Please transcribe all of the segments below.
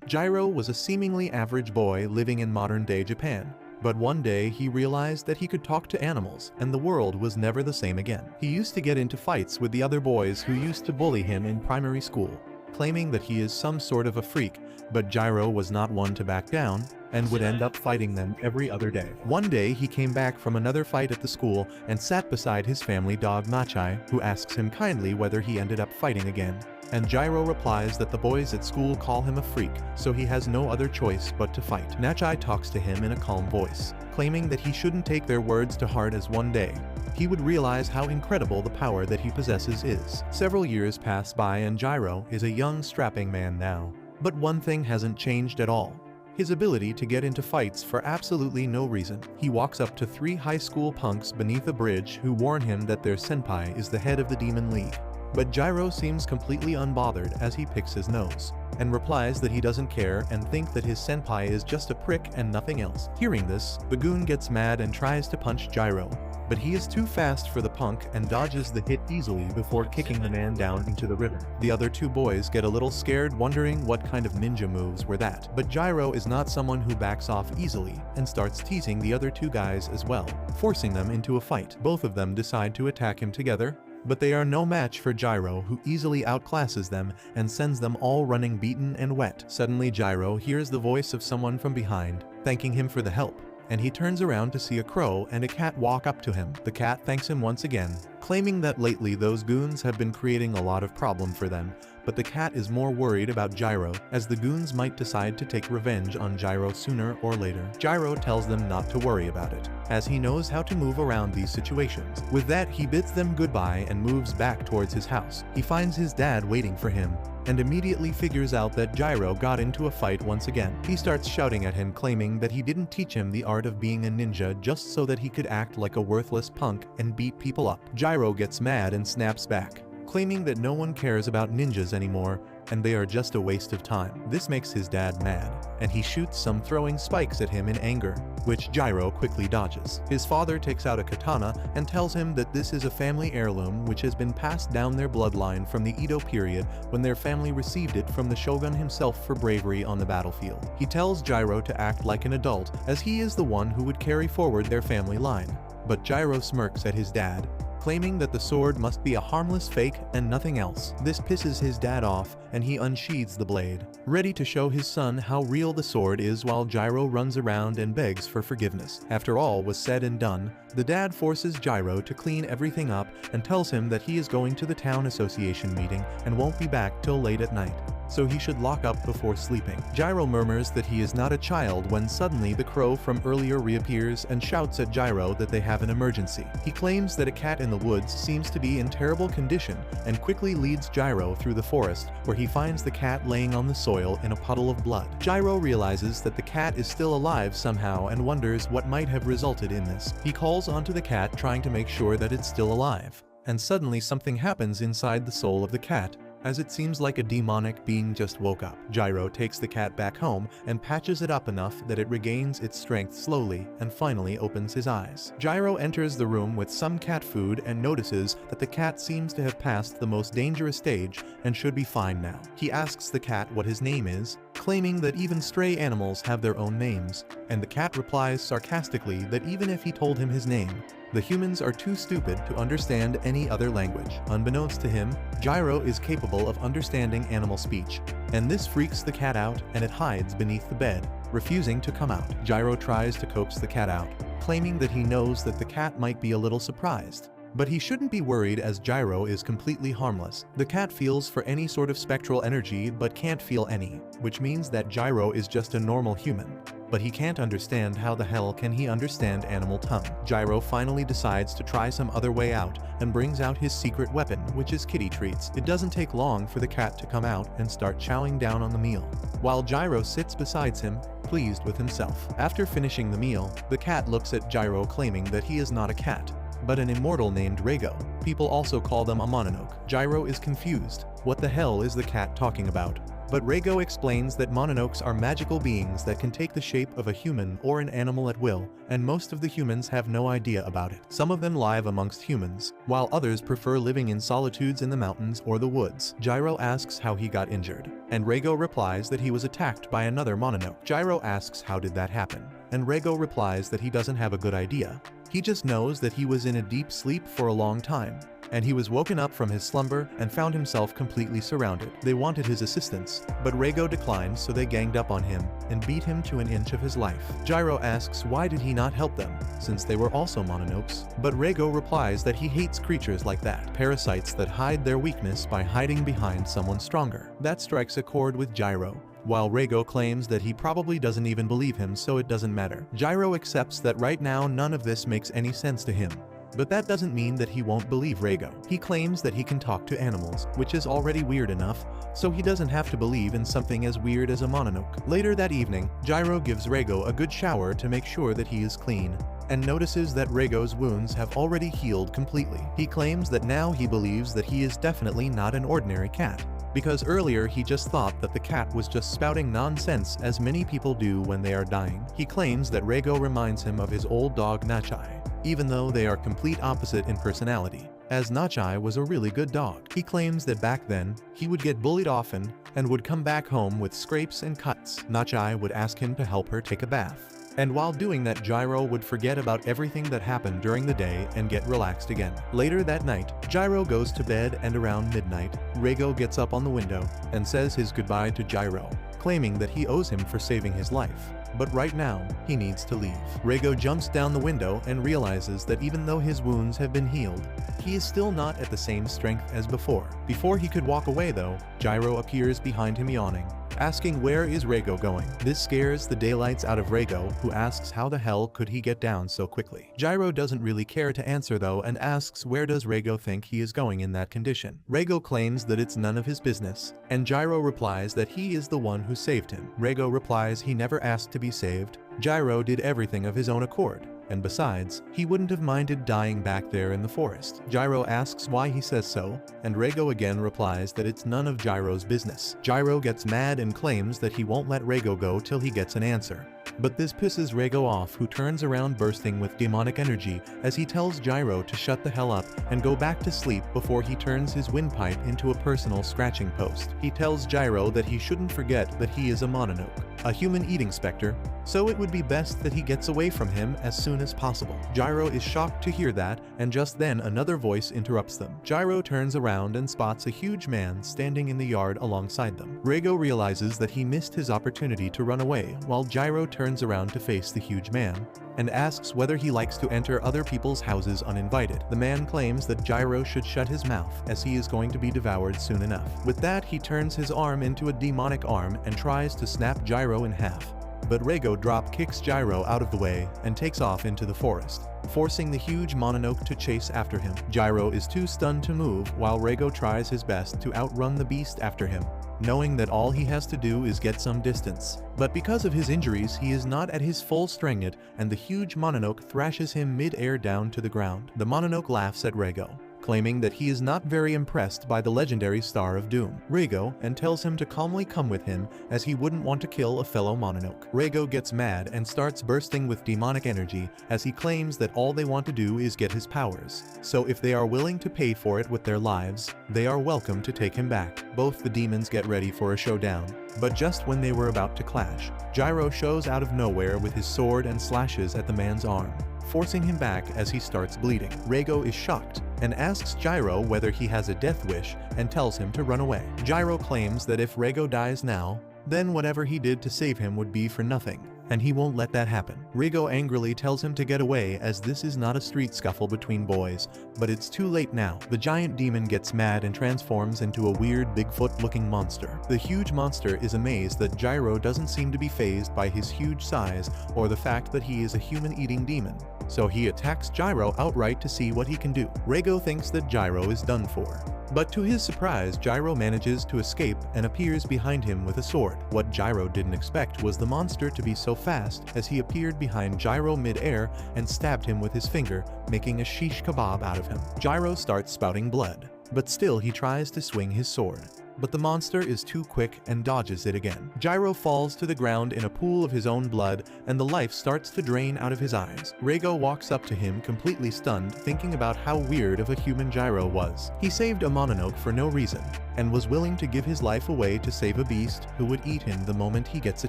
Jirou was a seemingly average boy living in modern-day Japan. But one day he realized that he could talk to animals, and the world was never the same again. He used to get into fights with the other boys who used to bully him in primary school, claiming that he is some sort of a freak, but Jirou was not one to back down, and would end up fighting them every other day. One day he came back from another fight at the school and sat beside his family dog Machai, who asks him kindly whether he ended up fighting again. And Jirou replies that the boys at school call him a freak, so he has no other choice but to fight. Nachai talks to him in a calm voice, claiming that he shouldn't take their words to heart, as one day he would realize how incredible the power that he possesses is. Several years pass by and Jirou is a young strapping man now. But one thing hasn't changed at all: his ability to get into fights for absolutely no reason. He walks up to 3 high school punks beneath a bridge who warn him that their senpai is the head of the Demon League. But Jirou seems completely unbothered as he picks his nose, and replies that he doesn't care and think that his senpai is just a prick and nothing else. Hearing this, the goon gets mad and tries to punch Jirou, but he is too fast for the punk and dodges the hit easily before kicking the man down into the river. The other 2 boys get a little scared, wondering what kind of ninja moves were that. But Jirou is not someone who backs off easily and starts teasing the other 2 guys as well, forcing them into a fight. Both of them decide to attack him together, but they are no match for Jirou, who easily outclasses them and sends them all running beaten and wet. Suddenly Jirou hears the voice of someone from behind, thanking him for the help, and he turns around to see a crow and a cat walk up to him. The cat thanks him once again, claiming that lately those goons have been creating a lot of problem for them, but the cat is more worried about Jirou, as the goons might decide to take revenge on Jirou sooner or later. Jirou tells them not to worry about it, as he knows how to move around these situations. With that, he bids them goodbye and moves back towards his house. He finds his dad waiting for him, and immediately figures out that Jirou got into a fight once again. He starts shouting at him, claiming that he didn't teach him the art of being a ninja just so that he could act like a worthless punk and beat people up. Jirou gets mad and snaps back, claiming that no one cares about ninjas anymore and they are just a waste of time. This makes his dad mad, and he shoots some, throwing spikes at him in anger, which Jirou quickly dodges. His father takes out a katana and tells him that this is a family heirloom which has been passed down their bloodline from the Edo period, when their family received it from the shogun himself for bravery on the battlefield. He tells Jirou to act like an adult, as he is the one who would carry forward their family line. But Jirou smirks at his dad, claiming that the sword must be a harmless fake and nothing else. This pisses his dad off, and he unsheathes the blade, ready to show his son how real the sword is, while Jirou runs around and begs for forgiveness. After all was said and done, the dad forces Jirou to clean everything up and tells him that he is going to the town association meeting and won't be back till late at night, so he should lock up before sleeping. Jirou murmurs that he is not a child when suddenly the crow from earlier reappears and shouts at Jirou that they have an emergency. He claims that a cat in the woods seems to be in terrible condition and quickly leads Jirou through the forest, where he finds the cat laying on the soil in a puddle of blood. Jirou realizes that the cat is still alive somehow and wonders what might have resulted in this. He calls onto the cat, trying to make sure that it's still alive, and suddenly something happens inside the soul of the cat, as it seems like a demonic being just woke up. Jirou takes the cat back home and patches it up enough that it regains its strength slowly and finally opens his eyes. Jirou enters the room with some cat food and notices that the cat seems to have passed the most dangerous stage and should be fine now. He asks the cat what his name is, claiming that even stray animals have their own names, and the cat replies sarcastically that even if he told him his name, the humans are too stupid to understand any other language. Unbeknownst to him, Jirou is capable of understanding animal speech, and this freaks the cat out, and it hides beneath the bed, refusing to come out. Jirou tries to coax the cat out, claiming that he knows that the cat might be a little surprised. But he shouldn't be worried, as Jirou is completely harmless. The cat feels for any sort of spectral energy but can't feel any, which means that Jirou is just a normal human. But he can't understand how the hell can he understand animal tongue. Jirou finally decides to try some other way out and brings out his secret weapon, which is kitty treats. It doesn't take long for the cat to come out and start chowing down on the meal, while Jirou sits beside him, pleased with himself. After finishing the meal, the cat looks at Jirou, claiming that he is not a cat, but an immortal named Reigo. People also call them a mononoke. Jirou is confused. What the hell is the cat talking about? But Reigo explains that mononokes are magical beings that can take the shape of a human or an animal at will, and most of the humans have no idea about it. Some of them live amongst humans, while others prefer living in solitudes in the mountains or the woods. Jirou asks how he got injured, and Reigo replies that he was attacked by another mononoke. Jirou asks how did that happen, and Reigo replies that he doesn't have a good idea. He just knows that he was in a deep sleep for a long time, and he was woken up from his slumber and found himself completely surrounded. They wanted his assistance, but Reigo declined, so they ganged up on him and beat him to an inch of his life. Jirou asks why did he not help them, since they were also mononokes, but Reigo replies that he hates creatures like that, parasites that hide their weakness by hiding behind someone stronger. That strikes a chord with Jirou, while Reigo claims that he probably doesn't even believe him, so it doesn't matter. Jirou accepts that right now none of this makes any sense to him. But that doesn't mean that he won't believe Reigo. He claims that he can talk to animals, which is already weird enough, so he doesn't have to believe in something as weird as a mononoke. Later that evening, Jirou gives Reigo a good shower to make sure that he is clean, and notices that Reigo's wounds have already healed completely. He claims that now he believes that he is definitely not an ordinary cat, because earlier he just thought that the cat was just spouting nonsense as many people do when they are dying. He claims that Reigo reminds him of his old dog Nachai, even though they are complete opposite in personality, as Nachai was a really good dog. He claims that back then, he would get bullied often and would come back home with scrapes and cuts. Nachai would ask him to help her take a bath. And while doing that, Jirou would forget about everything that happened during the day and get relaxed again. Later that night, Jirou goes to bed, and around midnight, Reigo gets up on the window and says his goodbye to Jirou, claiming that he owes him for saving his life. But right now, he needs to leave. Reigo jumps down the window and realizes that even though his wounds have been healed, he is still not at the same strength as before. Before he could walk away though, Jirou appears behind him yawning, asking where is Reigo going. This scares the daylights out of Reigo, who asks how the hell could he get down so quickly. Jirou doesn't really care to answer though, and asks where does Reigo think he is going in that condition. Reigo claims that it's none of his business, and Jirou replies that he is the one who saved him. Reigo replies he never asked to be saved. Jirou did everything of his own accord, and besides, he wouldn't have minded dying back there in the forest. Jirou asks why he says so, and Reigo again replies that it's none of Jirou's business. Jirou gets mad and claims that he won't let Reigo go till he gets an answer. But this pisses Reigo off, who turns around bursting with demonic energy as he tells Jirou to shut the hell up and go back to sleep before he turns his windpipe into a personal scratching post. He tells Jirou that he shouldn't forget that he is a mononoke, a human eating specter, so it would be best that he gets away from him as soon as possible. Jirou is shocked to hear that, and just then another voice interrupts them. Jirou turns around and spots a huge man standing in the yard alongside them. Reigo realizes that he missed his opportunity to run away, while Jirou turns around to face the huge man and asks whether he likes to enter other people's houses uninvited. The man claims that Jirou should shut his mouth, as he is going to be devoured soon enough. With that, he turns his arm into a demonic arm and tries to snap Jirou in half. But Reigo drop kicks Jirou out of the way and takes off into the forest, forcing the huge mononoke to chase after him. Jirou is too stunned to move, while Reigo tries his best to outrun the beast after him, knowing that all he has to do is get some distance. But because of his injuries, he is not at his full strength yet, and the huge mononoke thrashes him mid-air down to the ground. The mononoke laughs at Reigo, claiming that he is not very impressed by the legendary Star of Doom. Reigo and tells him to calmly come with him, as he wouldn't want to kill a fellow mononoke. Reigo gets mad and starts bursting with demonic energy, as he claims that all they want to do is get his powers, so if they are willing to pay for it with their lives, they are welcome to take him back. Both the demons get ready for a showdown, but just when they were about to clash, Jirou shows out of nowhere with his sword and slashes at the man's arm, forcing him back as he starts bleeding. Reigo is shocked and asks Jirou whether he has a death wish and tells him to run away. Jirou claims that if Reigo dies now, then whatever he did to save him would be for nothing, and he won't let that happen. Reigo angrily tells him to get away, as this is not a street scuffle between boys, but it's too late now. The giant demon gets mad and transforms into a weird Bigfoot-looking monster. The huge monster is amazed that Jirou doesn't seem to be fazed by his huge size or the fact that he is a human-eating demon, so he attacks Jirou outright to see what he can do. Reigo thinks that Jirou is done for, but to his surprise, Jirou manages to escape and appears behind him with a sword. What Jirou didn't expect was the monster to be so fast, as he appeared behind Jirou mid-air and stabbed him with his finger, making a shish kebab out of him. Jirou starts spouting blood, but still he tries to swing his sword, but the monster is too quick and dodges it again. Jirou falls to the ground in a pool of his own blood, and the life starts to drain out of his eyes. Reigo walks up to him completely stunned, thinking about how weird of a human Jirou was. He saved a mononoke for no reason, and was willing to give his life away to save a beast who would eat him the moment he gets a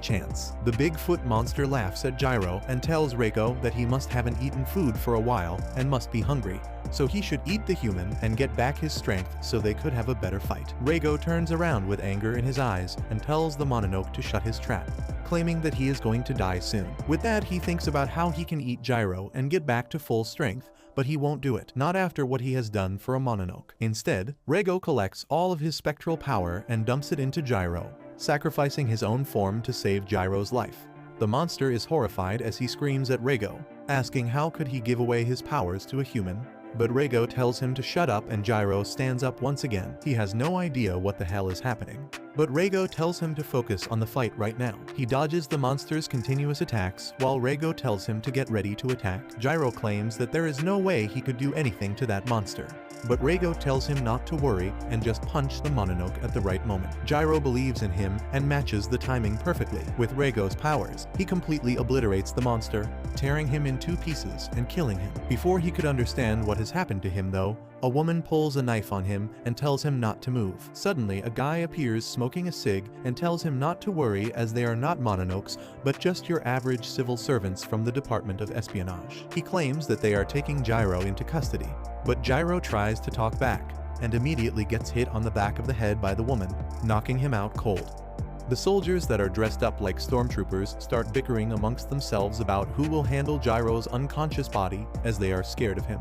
chance. The Bigfoot monster laughs at Jirou and tells Reigo that he must haven't eaten food for a while and must be hungry, so he should eat the human and get back his strength so they could have a better fight. Reigo turns around with anger in his eyes and tells the mononoke to shut his trap, claiming that he is going to die soon. With that, he thinks about how he can eat Jirou and get back to full strength, but he won't do it, not after what he has done for a mononoke. Instead, Reigo collects all of his spectral power and dumps it into Jirou, sacrificing his own form to save Jirou's life. The monster is horrified as he screams at Reigo, asking how could he give away his powers to a human. But Reigo tells him to shut up and Jirou stands up once again. He has no idea what the hell is happening. But Reigo tells him to focus on the fight right now. He dodges the monster's continuous attacks while Reigo tells him to get ready to attack. Jirou claims that there is no way he could do anything to that monster. But Reigo tells him not to worry and just punch the mononoke at the right moment. Jirou believes in him and matches the timing perfectly. With Reigo's powers, he completely obliterates the monster, tearing him in 2 pieces and killing him. Before he could understand what has happened to him though, a woman pulls a knife on him and tells him not to move. Suddenly, a guy appears smoking a cig and tells him not to worry as they are not mononokes, but just your average civil servants from the Department of Espionage. He claims that they are taking Jirou into custody, but Jirou tries to talk back and immediately gets hit on the back of the head by the woman, knocking him out cold. The soldiers that are dressed up like stormtroopers start bickering amongst themselves about who will handle Jirou's unconscious body as they are scared of him.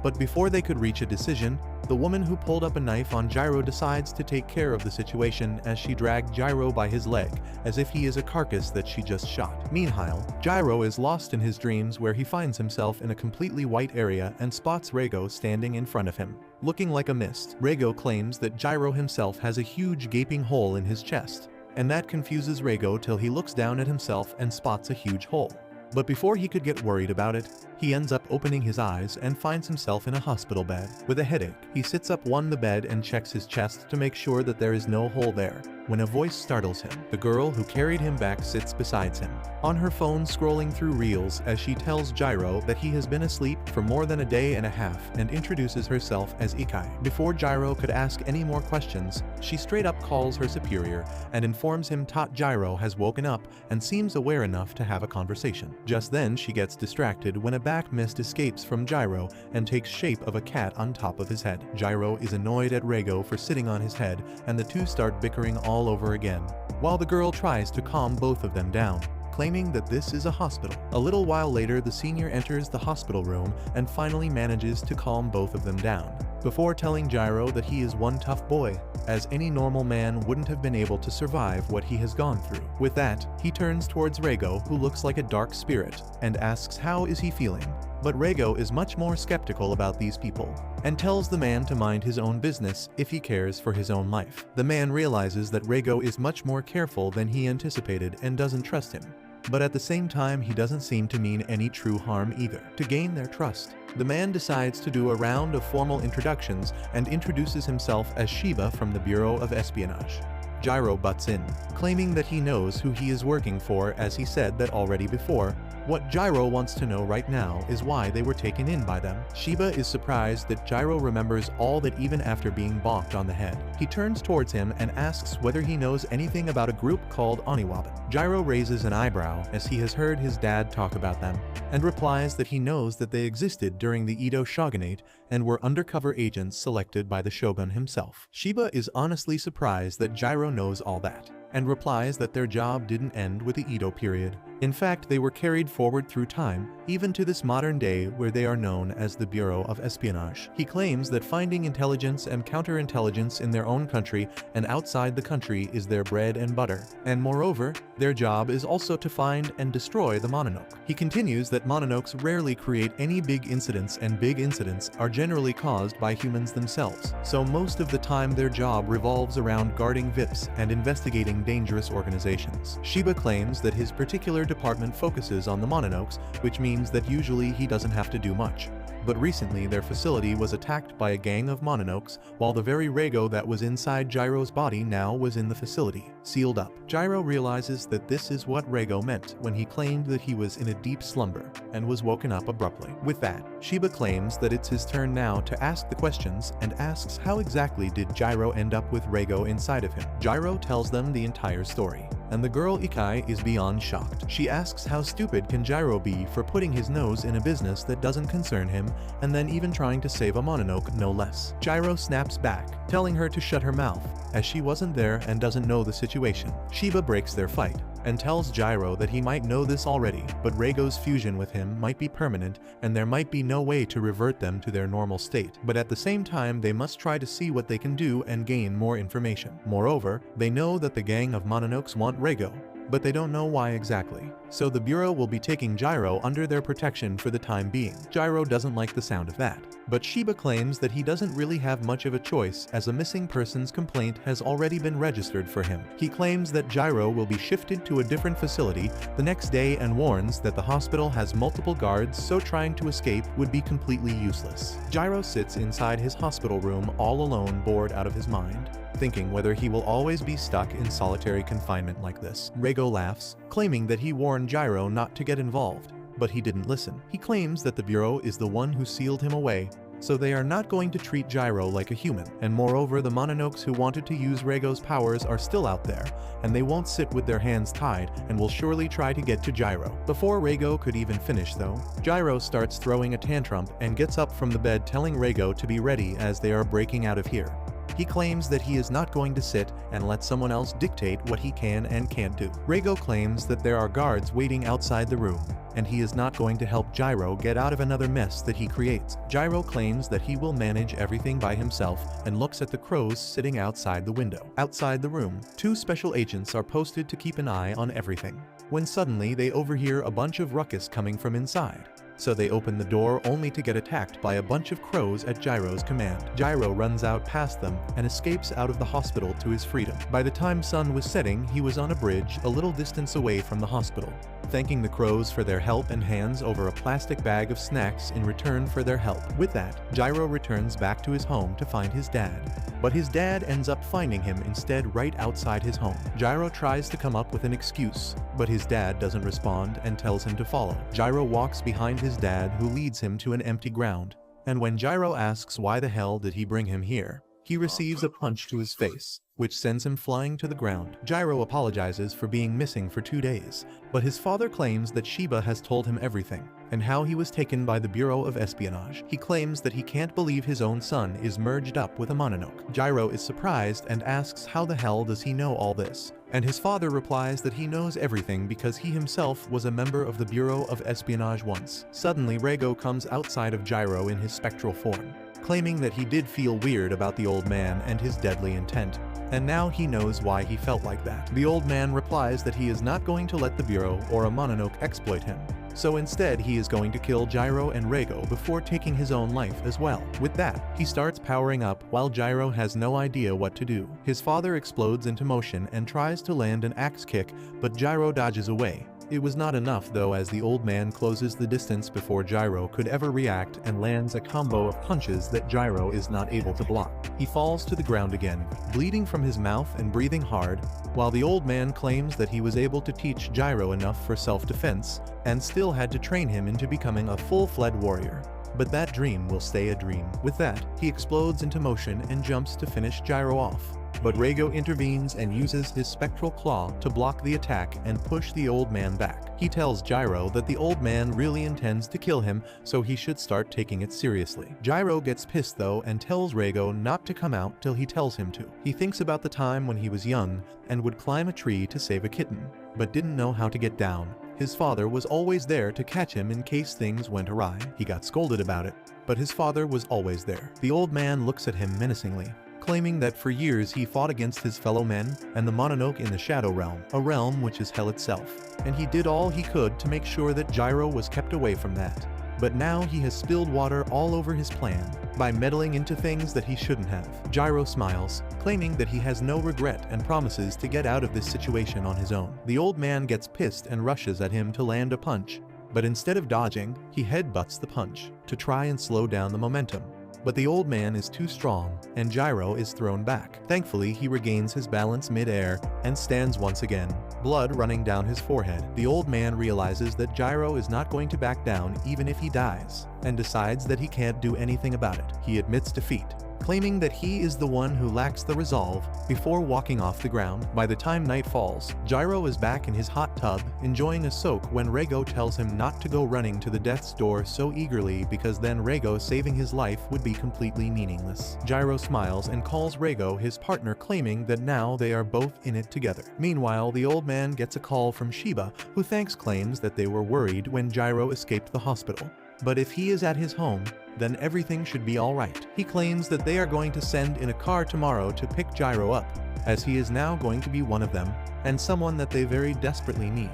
But before they could reach a decision, the woman who pulled up a knife on Jirou decides to take care of the situation as she dragged Jirou by his leg, as if he is a carcass that she just shot. Meanwhile, Jirou is lost in his dreams where he finds himself in a completely white area and spots Reigo standing in front of him, looking like a mist. Reigo claims that Jirou himself has a huge gaping hole in his chest, and that confuses Reigo till he looks down at himself and spots a huge hole. But before he could get worried about it, he ends up opening his eyes and finds himself in a hospital bed. With a headache, he sits up on the bed and checks his chest to make sure that there is no hole there, when a voice startles him. The girl who carried him back sits beside him, on her phone scrolling through reels as she tells Jirou that he has been asleep for more than a day and a half and introduces herself as Ikai. Before Jirou could ask any more questions, she straight up calls her superior and informs him Jirou has woken up and seems aware enough to have a conversation. Just then she gets distracted when a back mist escapes from Jirou and takes shape of a cat on top of his head. Jirou is annoyed at Reigo for sitting on his head, and the two start bickering all over again, while the girl tries to calm both of them down, claiming that this is a hospital. A little while later, the senior enters the hospital room and finally manages to calm both of them down, before telling Jirou that he is one tough boy, as any normal man wouldn't have been able to survive what he has gone through. With that, he turns towards Reigo, who looks like a dark spirit, and asks how is he feeling. But Reigo is much more skeptical about these people, and tells the man to mind his own business if he cares for his own life. The man realizes that Reigo is much more careful than he anticipated and doesn't trust him. But at the same time, he doesn't seem to mean any true harm either. To gain their trust, the man decides to do a round of formal introductions and introduces himself as Shiba from the Bureau of Espionage. Jirou butts in, claiming that he knows who he is working for, as he said that already before. What Jirou wants to know right now is why they were taken in by them. Shiba is surprised that Jirou remembers all that even after being bonked on the head. He turns towards him and asks whether he knows anything about a group called Oniwaban. Jirou raises an eyebrow as he has heard his dad talk about them, and replies that he knows that they existed during the Edo shogunate and were undercover agents selected by the shogun himself. Shiba is honestly surprised that Jirou knows all that, and replies that their job didn't end with the Edo period. In fact, they were carried forward through time, even to this modern day where they are known as the Bureau of Espionage. He claims that finding intelligence and counterintelligence in their own country and outside the country is their bread and butter, and moreover, their job is also to find and destroy the mononoke. He continues that mononokes rarely create any big incidents, and big incidents are generally caused by humans themselves, so most of the time their job revolves around guarding VIPs and investigating dangerous organizations. Shiba claims that his particular department focuses on the mononokes, which means that usually he doesn't have to do much. but recently their facility was attacked by a gang of mononokes, while the very Reigo that was inside Jirou's body now was in the facility, sealed up. Jirou realizes that this is what Reigo meant when he claimed that he was in a deep slumber and was woken up abruptly. With that, Shiba claims that it's his turn now to ask the questions and asks how exactly did Jirou end up with Reigo inside of him. Jirou tells them the entire story, and the girl Ikai is beyond shocked. She asks how stupid can Jirou be for putting his nose in a business that doesn't concern him, and then even trying to save a mononoke no less. Jirou snaps back, telling her to shut her mouth, as she wasn't there and doesn't know the situation. Shiba breaks their fight, and tells Jirou that he might know this already, but Reigo's fusion with him might be permanent and there might be no way to revert them to their normal state. But at the same time, they must try to see what they can do and gain more information. Moreover, they know that the gang of mononokes want Reigo, but they don't know why exactly. So the Bureau will be taking Jirou under their protection for the time being. Jirou doesn't like the sound of that, but Shiba claims that he doesn't really have much of a choice as a missing persons complaint has already been registered for him. He claims that Jirou will be shifted to a different facility the next day and warns that the hospital has multiple guards, so trying to escape would be completely useless. Jirou sits inside his hospital room all alone, bored out of his mind, thinking whether he will always be stuck in solitary confinement like this. Reigo laughs, claiming that he warned Jirou not to get involved, but he didn't listen. He claims that the Bureau is the one who sealed him away, so they are not going to treat Jirou like a human. And moreover, the mononokes who wanted to use Reigo's powers are still out there, and they won't sit with their hands tied and will surely try to get to Jirou. Before Reigo could even finish though, Jirou starts throwing a tantrum and gets up from the bed, telling Reigo to be ready as they are breaking out of here. He claims that he is not going to sit and let someone else dictate what he can and can't do. Reigo claims that there are guards waiting outside the room, and he is not going to help Jirou get out of another mess that he creates. Jirou claims that he will manage everything by himself and looks at the crows sitting outside the window. Outside the room, two special agents are posted to keep an eye on everything, when suddenly they overhear a bunch of ruckus coming from inside. So they open the door only to get attacked by a bunch of crows at Jirou's command. Jirou runs out past them and escapes out of the hospital to his freedom. By the time sun was setting, he was on a bridge a little distance away from the hospital, thanking the crows for their help and hands over a plastic bag of snacks in return for their help. With that, Jirou returns back to his home to find his dad, but his dad ends up finding him instead right outside his home. Jirou tries to come up with an excuse, but his dad doesn't respond and tells him to follow. Jirou walks behind his dad, who leads him to an empty ground, and when Jirou asks why the hell did he bring him here, he receives a punch to his face, which sends him flying to the ground. Jirou apologizes for being missing for 2 days, but his father claims that Shiba has told him everything, and how he was taken by the Bureau of Espionage. He claims that he can't believe his own son is merged up with a mononoke. Jirou is surprised and asks how the hell does he know all this, and his father replies that he knows everything because he himself was a member of the Bureau of Espionage once. Suddenly, Reigo comes outside of Jirou in his spectral form, claiming that he did feel weird about the old man and his deadly intent, and now he knows why he felt like that. The old man replies that he is not going to let the Bureau or a mononoke exploit him, so instead he is going to kill Jirou and Reigo before taking his own life as well. With that, he starts powering up while Jirou has no idea what to do. His father explodes into motion and tries to land an axe kick, but Jirou dodges away. It was not enough though, as the old man closes the distance before Jirou could ever react and lands a combo of punches that Jirou is not able to block. He falls to the ground again, bleeding from his mouth and breathing hard, while the old man claims that he was able to teach Jirou enough for self-defense and still had to train him into becoming a full-fledged warrior. But that dream will stay a dream. With that, he explodes into motion and jumps to finish Jirou off. But Reigo intervenes and uses his spectral claw to block the attack and push the old man back. He tells Jirou that the old man really intends to kill him, so he should start taking it seriously. Jirou gets pissed though and tells Reigo not to come out till he tells him to. He thinks about the time when he was young and would climb a tree to save a kitten, but didn't know how to get down. His father was always there to catch him in case things went awry. He got scolded about it, but his father was always there. The old man looks at him menacingly, claiming that for years he fought against his fellow men and the Mononoke in the Shadow Realm, a realm which is hell itself, and he did all he could to make sure that Jirou was kept away from that. But now he has spilled water all over his plan by meddling into things that he shouldn't have. Jirou smiles, claiming that he has no regret and promises to get out of this situation on his own. The old man gets pissed and rushes at him to land a punch, but instead of dodging, he headbutts the punch to try and slow down the momentum. But the old man is too strong, and Jirou is thrown back. Thankfully, he regains his balance mid-air and stands once again, blood running down his forehead. The old man realizes that Jirou is not going to back down even if he dies, and decides that he can't do anything about it. He admits defeat, claiming that he is the one who lacks the resolve, before walking off the ground. By the time night falls, Jirou is back in his hot tub, enjoying a soak when Reigo tells him not to go running to the death's door so eagerly because then Reigo saving his life would be completely meaningless. Jirou smiles and calls Reigo his partner, claiming that now they are both in it together. Meanwhile, the old man gets a call from Shiba, who claims that they were worried when Jirou escaped the hospital. But if he is at his home, then everything should be alright. He claims that they are going to send in a car tomorrow to pick Jirou up, as he is now going to be one of them, and someone that they very desperately need.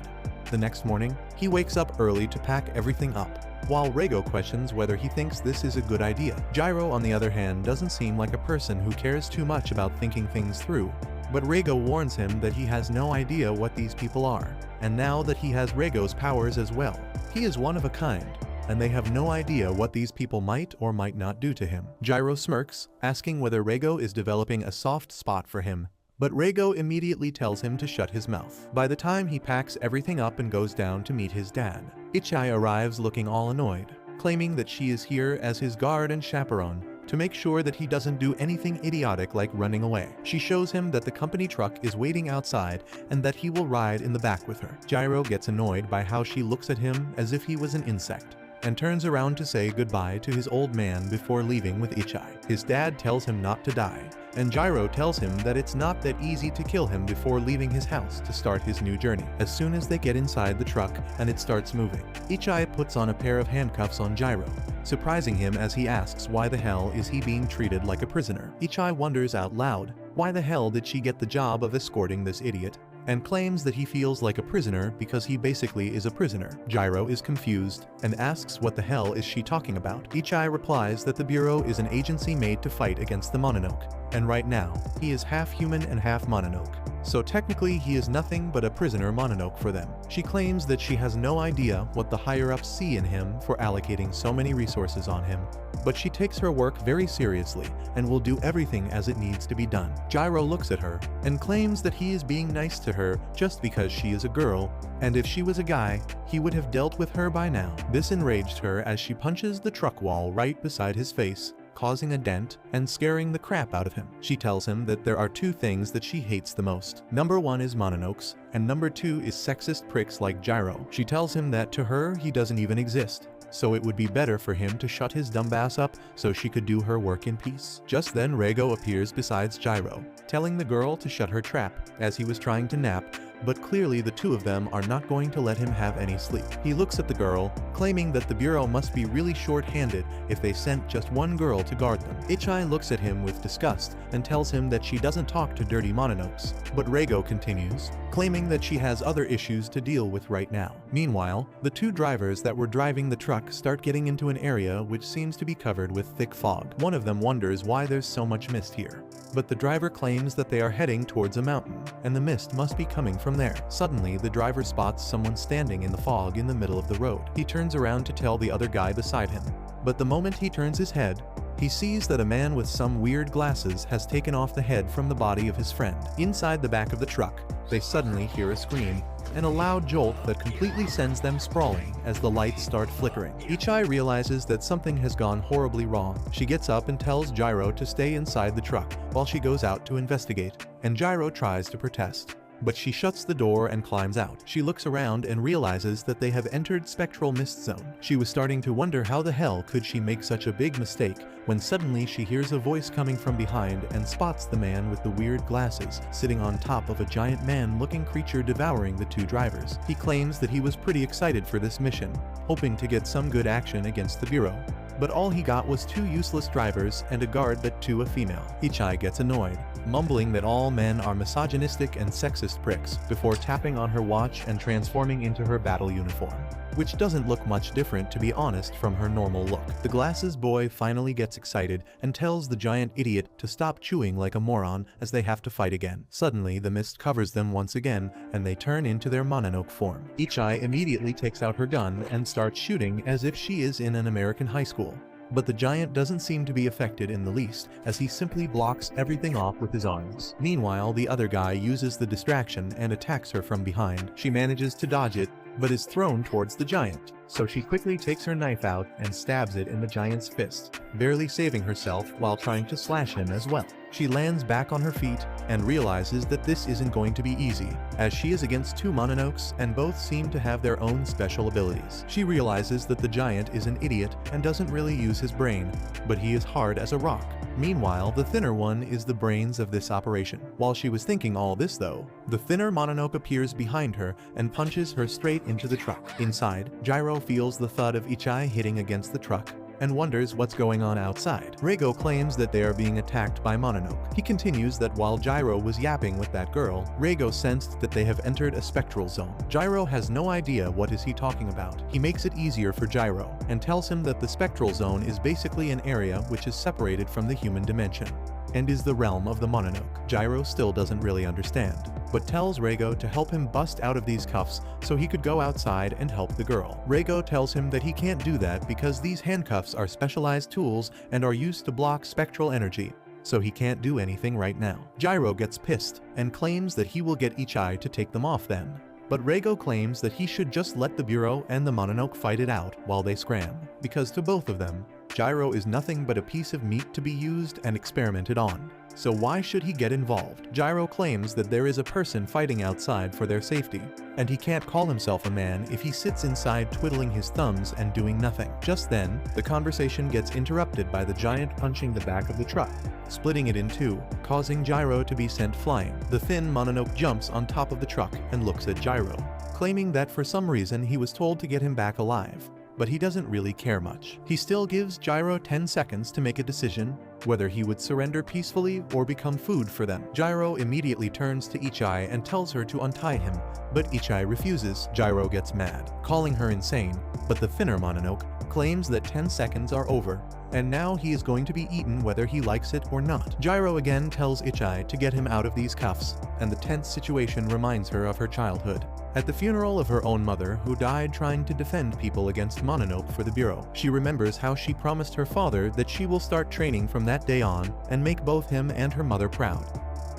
The next morning, he wakes up early to pack everything up, while Reigo questions whether he thinks this is a good idea. Jirou, on the other hand, doesn't seem like a person who cares too much about thinking things through, but Reigo warns him that he has no idea what these people are, and now that he has Reigo's powers as well, he is one of a kind, and they have no idea what these people might or might not do to him. Jirou smirks, asking whether Reigo is developing a soft spot for him, but Reigo immediately tells him to shut his mouth. By the time he packs everything up and goes down to meet his dad, Ichai arrives looking all annoyed, claiming that she is here as his guard and chaperone, to make sure that he doesn't do anything idiotic like running away. She shows him that the company truck is waiting outside and that he will ride in the back with her. Jirou gets annoyed by how she looks at him as if he was an insect, and turns around to say goodbye to his old man before leaving with Ichai. His dad tells him not to die, and Jirou tells him that it's not that easy to kill him before leaving his house to start his new journey. As soon as they get inside the truck and it starts moving, Ichai puts on a pair of handcuffs on Jirou, surprising him as he asks why the hell is he being treated like a prisoner. Ichai wonders out loud, why the hell did she get the job of escorting this idiot, and claims that he feels like a prisoner because he basically is a prisoner. Jirou is confused and asks what the hell is she talking about. Ichai replies that the Bureau is an agency made to fight against the mononoke, and right now, he is half human and half mononoke, so technically he is nothing but a prisoner mononoke for them. She claims that she has no idea what the higher-ups see in him for allocating so many resources on him, but she takes her work very seriously and will do everything as it needs to be done. Jirou looks at her and claims that he is being nice to her just because she is a girl, and if she was a guy, he would have dealt with her by now. This enraged her as she punches the truck wall right beside his face, causing a dent and scaring the crap out of him. She tells him that there are two things that she hates the most. Number one is mononokes, and number two is sexist pricks like Jirou. She tells him that to her he doesn't even exist, so it would be better for him to shut his dumb ass up so she could do her work in peace. Just then Reigo appears beside Jirou, telling the girl to shut her trap, as he was trying to nap, but clearly the two of them are not going to let him have any sleep. He looks at the girl, claiming that the Bureau must be really short-handed if they sent just one girl to guard them. Ichai looks at him with disgust and tells him that she doesn't talk to dirty mononokes, but Reigo continues, claiming that she has other issues to deal with right now. Meanwhile, the two drivers that were driving the truck start getting into an area which seems to be covered with thick fog. One of them wonders why there's so much mist here, but the driver claims that they are heading towards a mountain, and the mist must be coming from there. Suddenly, the driver spots someone standing in the fog in the middle of the road. He turns around to tell the other guy beside him, but the moment he turns his head, he sees that a man with some weird glasses has taken off the head from the body of his friend. Inside the back of the truck, they suddenly hear a scream and a loud jolt that completely sends them sprawling as the lights start flickering. Ichai realizes that something has gone horribly wrong. She gets up and tells Jirou to stay inside the truck while she goes out to investigate, and Jirou tries to protest, but she shuts the door and climbs out. She looks around and realizes that they have entered Spectral Mist Zone. She was starting to wonder how the hell could she make such a big mistake when suddenly she hears a voice coming from behind and spots the man with the weird glasses sitting on top of a giant man-looking creature devouring the two drivers. He claims that he was pretty excited for this mission, hoping to get some good action against the Bureau, but all he got was two useless drivers and a guard that to a female. Ichai gets annoyed, mumbling that all men are misogynistic and sexist pricks before tapping on her watch and transforming into her battle uniform. which doesn't look much different to be honest from her normal look. The glasses boy finally gets excited and tells the giant idiot to stop chewing like a moron as they have to fight again. Suddenly the mist covers them once again and they turn into their mononoke form. Ichai immediately takes out her gun and starts shooting as if she is in an American high school. But the giant doesn't seem to be affected in the least, as he simply blocks everything off with his arms. Meanwhile, the other guy uses the distraction and attacks her from behind. She manages to dodge it, but is thrown towards the giant. So she quickly takes her knife out and stabs it in the giant's fist, barely saving herself while trying to slash him as well. She lands back on her feet and realizes that this isn't going to be easy, as she is against two mononokes and both seem to have their own special abilities. She realizes that the giant is an idiot and doesn't really use his brain, but he is hard as a rock. Meanwhile, the thinner one is the brains of this operation. While she was thinking all this though, the thinner mononoke appears behind her and punches her straight into the truck. Inside, Jirou feels the thud of Ichai hitting against the truck and wonders what's going on outside. Reigo claims that they are being attacked by Mononoke. He continues that while Jirou was yapping with that girl, Reigo sensed that they have entered a spectral zone. Jirou has no idea what is he talking about. He makes it easier for Jirou and tells him that the spectral zone is basically an area which is separated from the human dimension and is the realm of the Mononoke. Jirou still doesn't really understand, but tells Reigo to help him bust out of these cuffs so he could go outside and help the girl. Reigo tells him that he can't do that because these handcuffs are specialized tools and are used to block spectral energy, so he can't do anything right now. Jirou gets pissed and claims that he will get Ichai to take them off then. But Reigo claims that he should just let the Bureau and the Mononoke fight it out while they scram, because to both of them, Jirou is nothing but a piece of meat to be used and experimented on. So why should he get involved? Jirou claims that there is a person fighting outside for their safety, and he can't call himself a man if he sits inside twiddling his thumbs and doing nothing. Just then, the conversation gets interrupted by the giant punching the back of the truck, splitting it in two, causing Jirou to be sent flying. The thin Mononoke jumps on top of the truck and looks at Jirou, claiming that for some reason he was told to get him back alive. But he doesn't really care much. He still gives Jirou 10 seconds to make a decision, whether he would surrender peacefully or become food for them. Jirou immediately turns to Ichai and tells her to untie him, but Ichai refuses. Jirou gets mad, calling her insane, but the thinner Mononoke claims that 10 seconds are over, and now he is going to be eaten whether he likes it or not. Jirou again tells Ichai to get him out of these cuffs, and the tense situation reminds her of her childhood. At the funeral of her own mother, who died trying to defend people against Mononoke for the Bureau, she remembers how she promised her father that she will start training from that day on and make both him and her mother proud.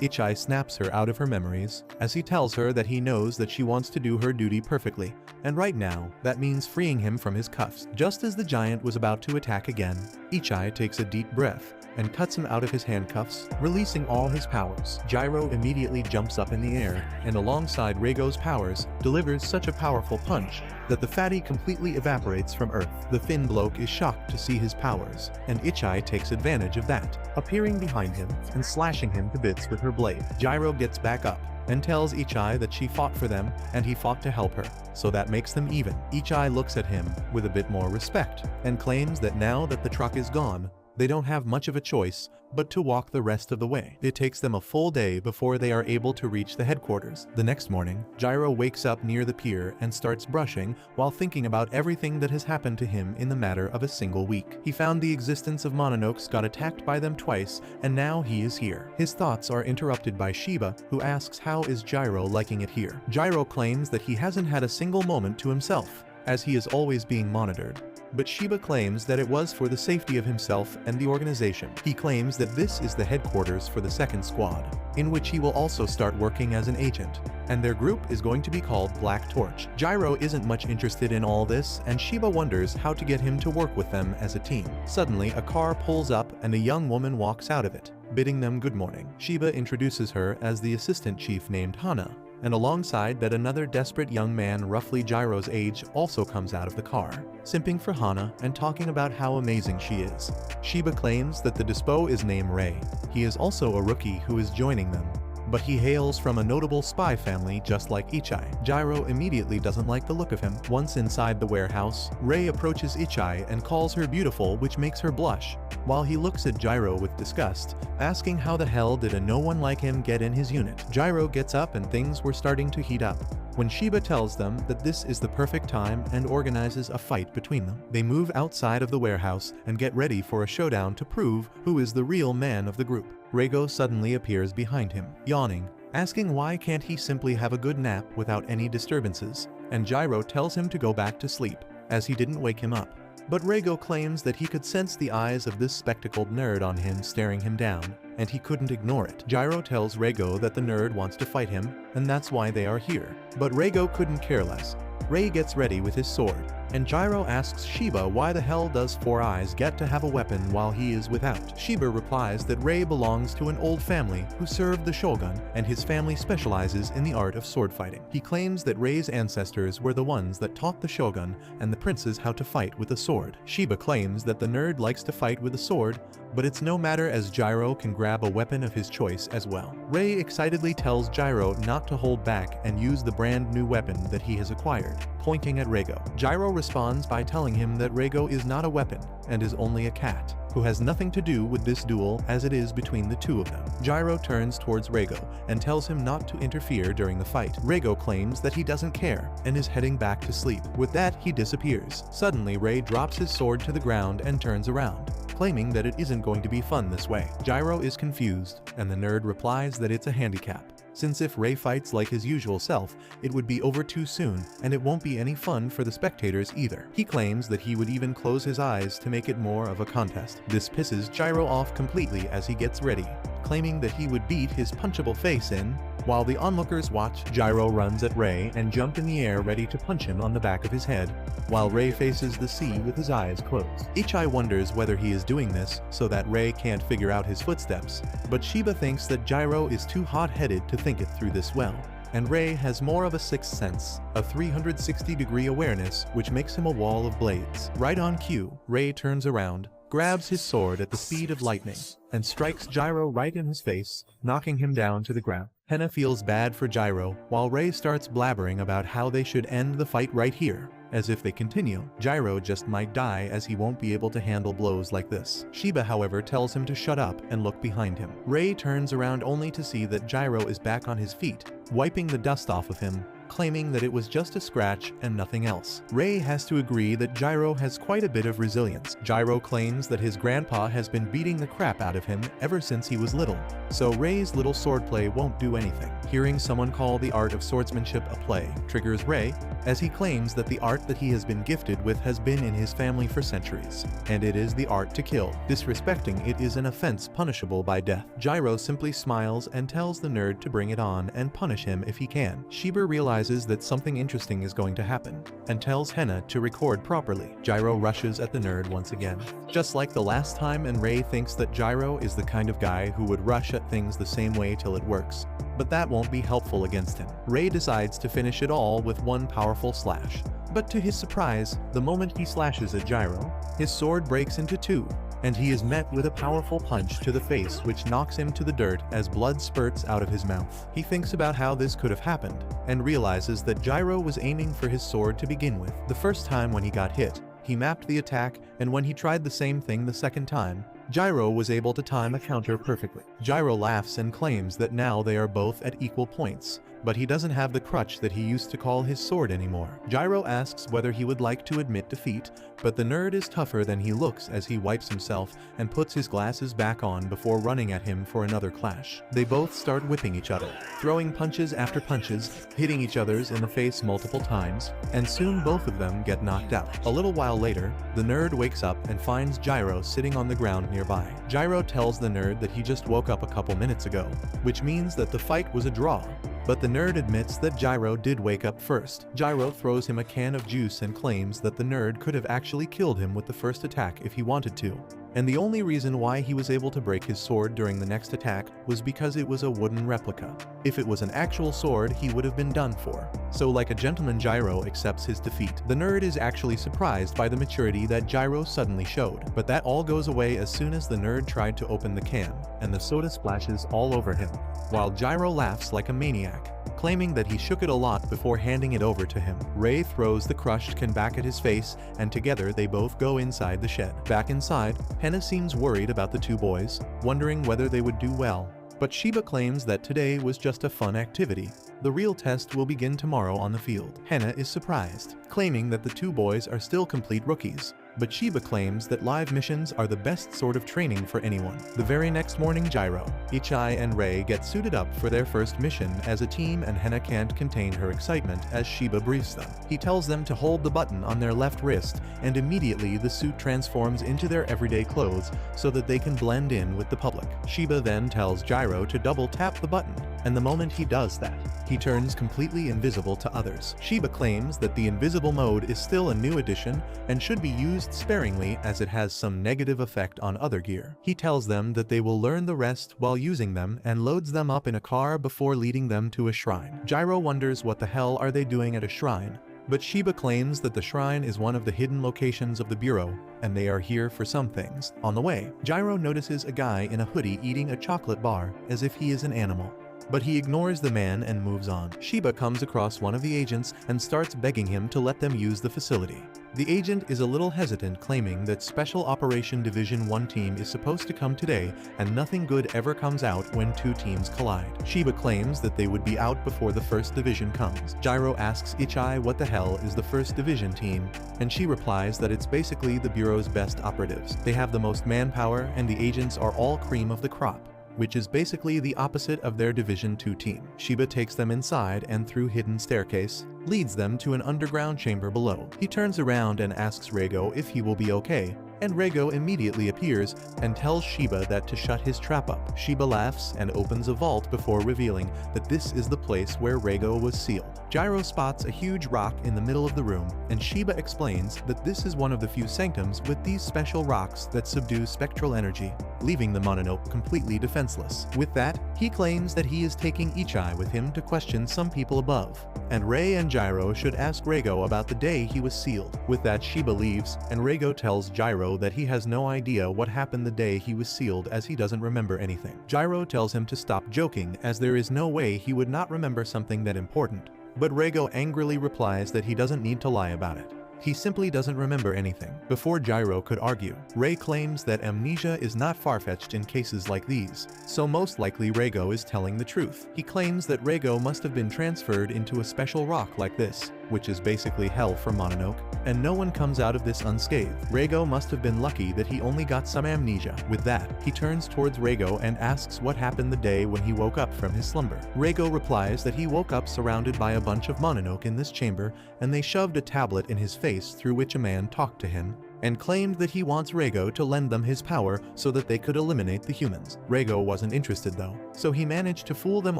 Ichai snaps her out of her memories, as he tells her that he knows that she wants to do her duty perfectly, and right now, that means freeing him from his cuffs. Just as the giant was about to attack again, Ichai takes a deep breath and cuts him out of his handcuffs, releasing all his powers. Jirou immediately jumps up in the air, and alongside Reigo's powers, delivers such a powerful punch that the fatty completely evaporates from Earth. The thin bloke is shocked to see his powers, and Ichai takes advantage of that, appearing behind him and slashing him to bits with her blade. Jirou gets back up and tells Ichai that she fought for them and he fought to help her, so that makes them even. Ichai looks at him with a bit more respect and claims that now that the truck is gone, they don't have much of a choice but to walk the rest of the way. It takes them a full day before they are able to reach the headquarters. The next morning, Jirou wakes up near the pier and starts brushing while thinking about everything that has happened to him in the matter of a single week. He found the existence of Mononokes, got attacked by them twice, and now he is here. His thoughts are interrupted by Shiba, who asks how is Jirou liking it here. Jirou claims that he hasn't had a single moment to himself, as he is always being monitored. But Shiba claims that it was for the safety of himself and the organization. He claims that this is the headquarters for the second squad, in which he will also start working as an agent, and their group is going to be called Black Torch. Jirou isn't much interested in all this, and Shiba wonders how to get him to work with them as a team. Suddenly, a car pulls up and a young woman walks out of it, bidding them good morning. Shiba introduces her as the assistant chief named Hana, and alongside that another desperate young man roughly Jirou's age also comes out of the car, simping for Hana and talking about how amazing she is. Shiba claims that the dispo is named Rei. He is also a rookie who is joining them, but he hails from a notable spy family just like Ichai. Jirou immediately doesn't like the look of him. Once inside the warehouse, Rei approaches Ichai and calls her beautiful, which makes her blush, while he looks at Jirou with disgust, asking how the hell did a no one like him get in his unit. Jirou gets up and things were starting to heat up, when Shiba tells them that this is the perfect time and organizes a fight between them. They move outside of the warehouse and get ready for a showdown to prove who is the real man of the group. Reigo suddenly appears behind him, yawning, asking why can't he simply have a good nap without any disturbances, and Jirou tells him to go back to sleep, as he didn't wake him up. But Reigo claims that he could sense the eyes of this spectacled nerd on him staring him down, and he couldn't ignore it. Jirou tells Reigo that the nerd wants to fight him, and that's why they are here. But Reigo couldn't care less. Rei gets ready with his sword, and Jirou asks Shiba why the hell does Four Eyes get to have a weapon while he is without. Shiba replies that Rei belongs to an old family who served the shogun, and his family specializes in the art of sword fighting. He claims that Rei's ancestors were the ones that taught the shogun and the princes how to fight with a sword. Shiba claims that the nerd likes to fight with a sword, but it's no matter as Jirou can grab a weapon of his choice as well. Rei excitedly tells Jirou not to hold back and use the brand new weapon that he has acquired, pointing at Reigo. Jirou responds by telling him that Reigo is not a weapon and is only a cat, who has nothing to do with this duel as it is between the two of them. Jirou turns towards Reigo and tells him not to interfere during the fight. Reigo claims that he doesn't care and is heading back to sleep. With that, he disappears. Suddenly, Rei drops his sword to the ground and turns around, claiming that it isn't going to be fun this way. Jirou is confused, and the nerd replies that it's a handicap, since if Rei fights like his usual self, it would be over too soon, and it won't be any fun for the spectators either. He claims that he would even close his eyes to make it more of a contest. This pisses Jirou off completely as he gets ready, claiming that he would beat his punchable face in. While the onlookers watch, Jirou runs at Rei and jumps in the air ready to punch him on the back of his head, while Rei faces the sea with his eyes closed. Ichai wonders whether he is doing this so that Rei can't figure out his footsteps, but Shiba thinks that Jirou is too hot-headed to think it through this well, and Rei has more of a sixth sense, a 360-degree awareness which makes him a wall of blades. Right on cue, Rei turns around, grabs his sword at the speed of lightning, and strikes Jirou right in his face, knocking him down to the ground. Hena feels bad for Jirou, while Rei starts blabbering about how they should end the fight right here, as if they continue, Jirou just might die as he won't be able to handle blows like this. Shiba, however, tells him to shut up and look behind him. Rei turns around only to see that Jirou is back on his feet, wiping the dust off of him, claiming that it was just a scratch and nothing else. Rei has to agree that Jirou has quite a bit of resilience. Jirou claims that his grandpa has been beating the crap out of him ever since he was little, so Rei's little swordplay won't do anything. Hearing someone call the art of swordsmanship a play triggers Rei, as he claims that the art that he has been gifted with has been in his family for centuries, and it is the art to kill. Disrespecting it is an offense punishable by death. Jirou simply smiles and tells the nerd to bring it on and punish him if he can. Shiba realizes that something interesting is going to happen, and tells Hena to record properly. Jirou rushes at the nerd once again, just like the last time, and Rei thinks that Jirou is the kind of guy who would rush at things the same way till it works, but that won't be helpful against him. Rei decides to finish it all with one powerful slash, but to his surprise, the moment he slashes at Jirou, his sword breaks into two, and he is met with a powerful punch to the face which knocks him to the dirt as blood spurts out of his mouth. He thinks about how this could have happened, and realizes that Jirou was aiming for his sword to begin with. The first time when he got hit, he mapped the attack, and when he tried the same thing the second time, Jirou was able to time a counter perfectly. Jirou laughs and claims that now they are both at equal points, but he doesn't have the crutch that he used to call his sword anymore. Jirou asks whether he would like to admit defeat, but the nerd is tougher than he looks as he wipes himself and puts his glasses back on before running at him for another clash. They both start whipping each other, throwing punches after punches, hitting each other's in the face multiple times, and soon both of them get knocked out. A little while later, the nerd wakes up and finds Jirou sitting on the ground nearby. Jirou tells the nerd that he just woke up a couple minutes ago, which means that the fight was a draw. But the nerd admits that Jirou did wake up first. Jirou throws him a can of juice and claims that the nerd could have actually killed him with the first attack if he wanted to, and the only reason why he was able to break his sword during the next attack was because it was a wooden replica. If it was an actual sword, he would have been done for. So like a gentleman, Jirou accepts his defeat. The nerd is actually surprised by the maturity that Jirou suddenly showed, but that all goes away as soon as the nerd tried to open the can, and the soda splashes all over him, while Jirou laughs like a maniac, claiming that he shook it a lot before handing it over to him. Rei throws the crushed can back at his face, and together they both go inside the shed. Back inside, Hena seems worried about the two boys, wondering whether they would do well, But Shiba claims that today was just a fun activity. The real test will begin tomorrow on the field. Hena is surprised, claiming that the two boys are still complete rookies. But Shiba claims that live missions are the best sort of training for anyone. The very next morning, Jirou, Ichai and Rei get suited up for their first mission as a team, and Hena can't contain her excitement as Shiba briefs them. He tells them to hold the button on their left wrist, and immediately the suit transforms into their everyday clothes so that they can blend in with the public. Shiba then tells Jirou to double tap the button, and the moment he does that, he turns completely invisible to others. Shiba claims that the invisible mode is still a new addition and should be used sparingly as it has some negative effect on other gear. He tells them that they will learn the rest while using them and loads them up in a car before leading them to a shrine. Jirou wonders what the hell are they doing at a shrine, but Shiba claims that the shrine is one of the hidden locations of the Bureau, and they are here for some things. On the way, Jirou notices a guy in a hoodie eating a chocolate bar as if he is an animal. But he ignores the man and moves on. Shiba comes across one of the agents and starts begging him to let them use the facility. The agent is a little hesitant, claiming that Special Operation Division 1 team is supposed to come today and nothing good ever comes out when two teams collide. Shiba claims that they would be out before the first division comes. Jirou asks Ichai what the hell is the first division team, and she replies that it's basically the Bureau's best operatives. They have the most manpower and the agents are all cream of the crop, which is basically the opposite of their Division 2 team. Shiba takes them inside and through hidden staircase, leads them to an underground chamber below. He turns around and asks Reigo if he will be okay, and Reigo immediately appears and tells Shiba that to shut his trap up. Shiba laughs and opens a vault before revealing that this is the place where Reigo was sealed. Jirou spots a huge rock in the middle of the room, and Shiba explains that this is one of the few sanctums with these special rocks that subdue spectral energy, leaving the mononoke completely defenseless. With that, he claims that he is taking Ichai with him to question some people above, and Rei and Jirou should ask Reigo about the day he was sealed. With that, Shiba leaves, and Reigo tells Jirou that he has no idea what happened the day he was sealed as he doesn't remember anything. Jirou tells him to stop joking as there is no way he would not remember something that important, but Reigo angrily replies that he doesn't need to lie about it. He simply doesn't remember anything. Before Jirou could argue, Rei claims that amnesia is not far-fetched in cases like these, so most likely Reigo is telling the truth. He claims that Reigo must have been transferred into a special rock like this, which is basically hell for Mononoke, and no one comes out of this unscathed. Reigo must have been lucky that he only got some amnesia. With that, he turns towards Reigo and asks what happened the day when he woke up from his slumber. Reigo replies that he woke up surrounded by a bunch of Mononoke in this chamber, and they shoved a tablet in his face through which a man talked to him, and claimed that he wants Reigo to lend them his power so that they could eliminate the humans. Reigo wasn't interested though, so he managed to fool them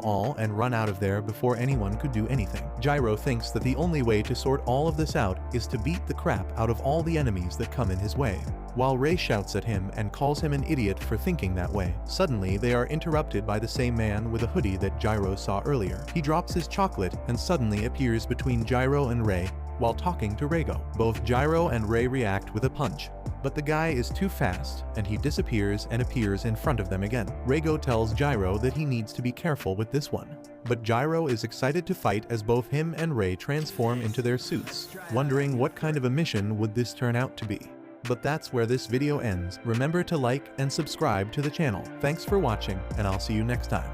all and run out of there before anyone could do anything. Jirou thinks that the only way to sort all of this out is to beat the crap out of all the enemies that come in his way, while Rei shouts at him and calls him an idiot for thinking that way. Suddenly, they are interrupted by the same man with a hoodie that Jirou saw earlier. He drops his chocolate and suddenly appears between Jirou and Rei while talking to Reigo. Both Jirou and Rei react with a punch, but the guy is too fast and he disappears and appears in front of them again. Reigo tells Jirou that he needs to be careful with this one, but Jirou is excited to fight as both him and Rei transform into their suits, wondering what kind of a mission would this turn out to be. But that's where this video ends. Remember to like and subscribe to the channel. Thanks for watching, and I'll see you next time.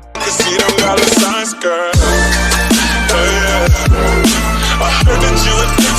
I heard that you